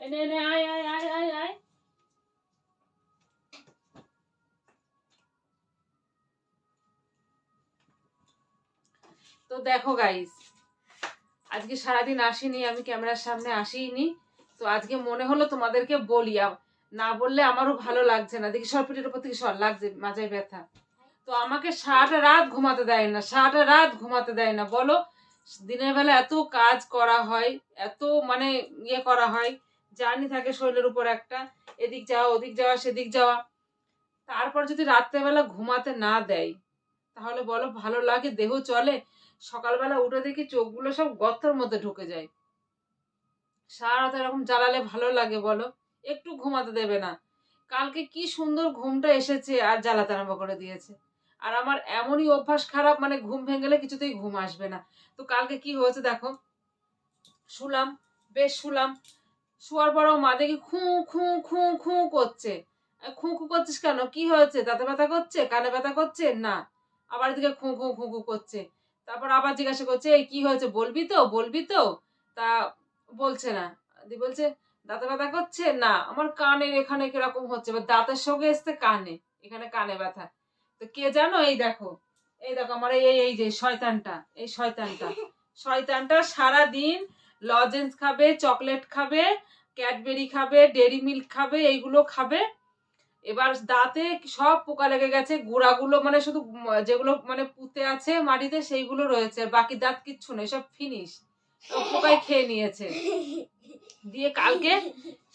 এনে এনে আয় আয় আয় আয় আয়। তো দেখো গাইস, আজকে সারাদিন আসিনি, আমি ক্যামেরার সামনে আসিনি। তো আজকে মনে হলো তোমাদেরকে বলি, না বললে আমারও ভালো লাগছে না। দেখি সর, পিঠের উপর থেকে সর, লাগছে মাজায় ব্যথা। তো আমাকে সারাটা রাত ঘুমাতে দেয় না, সারাটা রাত ঘুমাতে দেয় না। বলো, দিনের বেলা এত কাজ করা হয়, এত মানে ইয়ে করা হয়, জার্নি থাকে শরীরের উপর একটা, এদিক যাওয়া ওদিক যাওয়া সেদিক যাওয়া, তারপর যদি রাত্রেবেলা ঘুমাতে না দেয় তাহলে বলো ভালো লাগে? দেহ চলে? সকালবেলা উঠে দেখি চোখগুলো সব গর্তের মধ্যে ঢুকে যায়। সারা রাত এরকম জ্বালালে ভালো লাগে বলো? একটু ঘুমাতে দেবে না। কালকে কি সুন্দর ঘুমটা এসেছে আর জ্বালাতে আরম্ভ করে দিয়েছে। আর আমার এমনই অভ্যাস খারাপ, মানে ঘুম ভেঙে গেলে কিছুতেই ঘুম আসবে না। তো কালকে কি হয়েছে দেখো, শুলাম, বেশ শুলাম, শোয়ার পরেও মা দেখি খু খু খু খু করছে। খু খু করছিস কেন? কি হয়েছে? দাঁতে ব্যথা করছে? কানে ব্যথা করছে? না। আবার এদিকে খু খু খু খু করছে। তারপর আবার জিজ্ঞাসা করছে, এই কি হয়েছে, বলবি তো বলবি তো? তা বলছে না। দি বলছে, দাঁতে ব্যথা করছে? না। আমার কানের এখানে কিরকম হচ্ছে, এবার দাঁতের সঙ্গে এসছে কানে, এখানে কানে ব্যথা। তো কে জানো, এই দেখো, এই দেখো আমার এই এই যে শয়তানটা, এই শয়তানটা, শয়তানটা সারাদিন লজেন্স খাবে, চকলেট খাবে, ক্যাডবেরি খাবে, ডেরি মিল্ক খাবে, এইগুলো খাবে। এবার দাঁতে সব পোকা লেগে গেছে, গুঁড়াগুলো মানে শুধু যেগুলো মানে পুঁতে আছে মাটিতে সেইগুলো রয়েছে, আর বাকি দাঁত কিচ্ছু নেই, সব ফিনিশ, পোকায় খেয়ে নিয়েছে। দিয়ে কালকে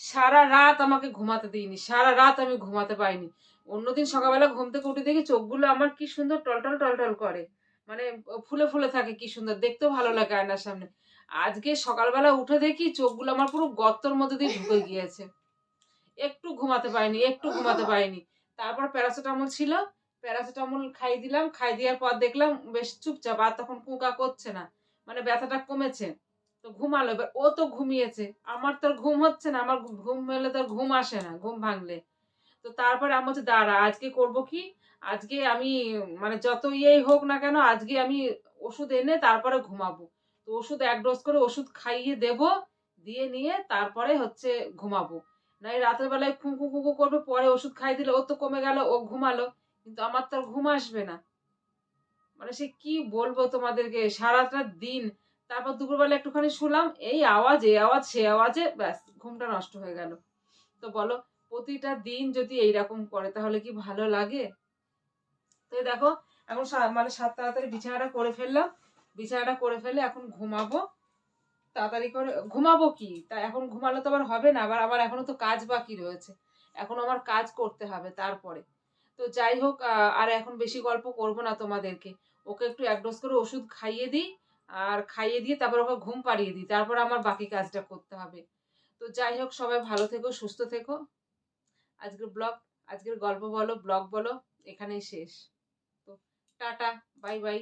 সারা রাত আমাকে ঘুমাতে দিইনি, সারা রাত আমি ঘুমাতে পাইনি। অন্যদিন সকালবেলা ঘুম থেকে উঠে দেখি চোখগুলো আমার কি সুন্দর টলটল টলটল করে, মানে ফুলে ফুলে থাকে, কি সুন্দর দেখতেও ভালো লাগে আয়নার সামনে। আজকে সকালবেলা উঠে দেখি চোখগুলো আমার পুরো গর্তের মধ্যে দিয়ে ঢুকে গিয়েছে। একটু ঘুমাতে পারিনি, একটু ঘুমাতে পারিনি। তারপর প্যারাসিটামল ছিল, প্যারাসিটামল খাই দিলাম, খাই দেওয়ার পর দেখলাম বেশ চুপচাপ, আর তখন কুকা করছে না, মানে ব্যথাটা কমেছে। তো ঘুমালো। এবার ও তো ঘুমিয়েছে, আমার তো আর ঘুম হচ্ছে না, আমার ঘুম এলে তো আর ঘুম আসে না, ঘুম ভাঙলে। তো তারপরে আমি বলছি দাঁড়া, আজকে করব কি, আজকে আমি মানে যত ইয়েই হোক না কেন, আজকে আমি ওষুধ এনে তারপরে ঘুমাবো। তো ওষুধ 1 ডোজ করে ওষুধ খাইয়ে দেব, দিয়ে নিয়ে তারপরে হচ্ছে ঘুমাবো। না এই রাতের বেলায় খুঁকু খুঁকু করবে, পরে ওষুধ খাই দিলে ও তো কমে গেল, ও ঘুমালো, কিন্তু আমার তো আর ঘুম আসবে না। মানে সে কি বলবো তোমাদেরকে, সারাটা দিন। তারপর দুপুরবেলা একটুখানি শুলাম, এই আওয়াজ এ আওয়াজ সে আওয়াজে ব্যাস ঘুমটা নষ্ট হয়ে গেল। তো বলো, প্রতিটা দিন যদি এইরকম করে তাহলে কি ভালো লাগে? তো এই দেখো, এখন মানে 7 তাড়াতাড়ি বিছানাটা করে ফেললাম, বিছানাটা করে ফেলে এখন ঘুমাবো। তাড়াতাড়ি করে ঘুমাবো, কি তা এখন ঘুমালে তো আবার হবে না, আবার আবার এখনো তো কাজ বাকি রয়েছে, এখন আমার কাজ করতে হবে তারপরে। তো যাই হোক, আর এখন বেশি গল্প করব না তোমাদেরকে। ওকে একটু 1 ডোজ করে ওষুধ খাইয়ে দিই, আর খাইয়ে দিয়ে তারপর ওকে ঘুম পাড়িয়ে দিই, তারপর আমার বাকি কাজটা করতে হবে। তো যাই হোক, সবাই ভালো থেকো, সুস্থ থেকো। আজকের ব্লগ, আজকের গল্প বলো, ব্লগ বলো, এখানেই শেষ। তো টাটা, বাই বাই।